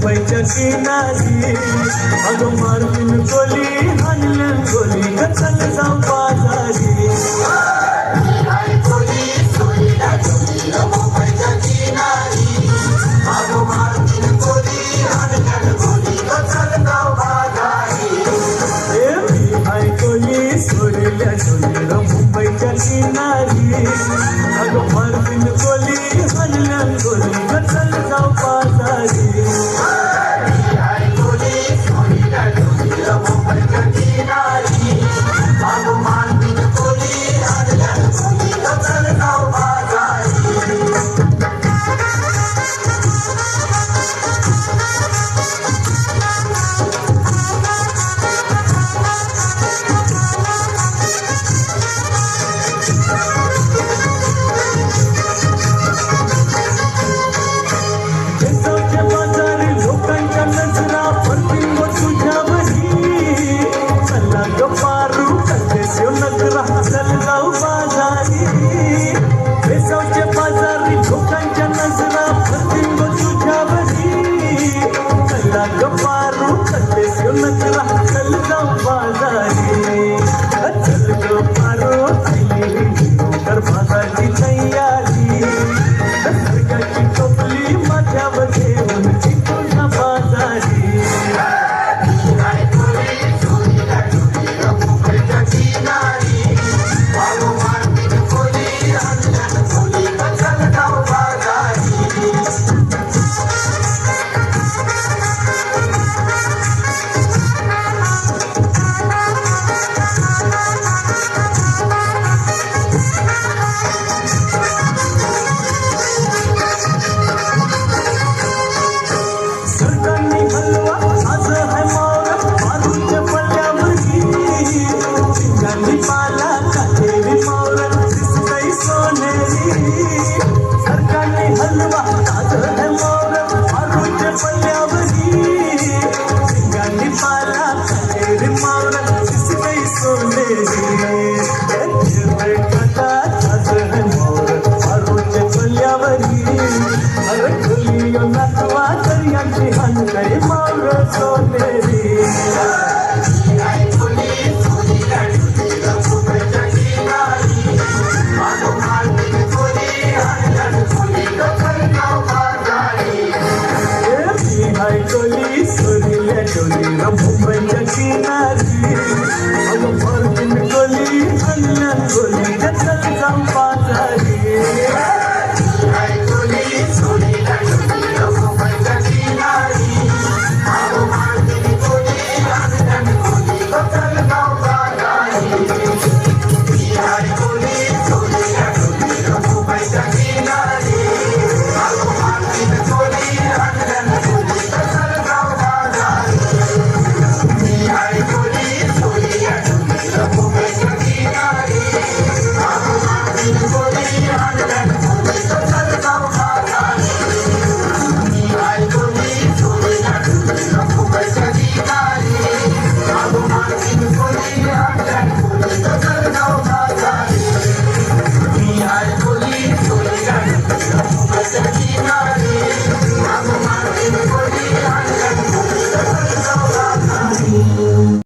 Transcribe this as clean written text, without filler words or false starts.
मुंबईच्या किनारी अगं मारून गोली हाणल्या गोली ग चल जाऊ बाजारी मुंबईच्या किनारी अगं मारून गोली हाणल्या गोली ग चल जाऊ बाजारी मी हाय गोली सोडल्या सोडल्या मुंबईच्या किनारी अगं मारून गोली हाणल्या गोली ग चल जाऊ बाजारी मुंबईच्या किनारी अगं मारून गोली हाणल्या गोली ग चल जाऊ बाजारी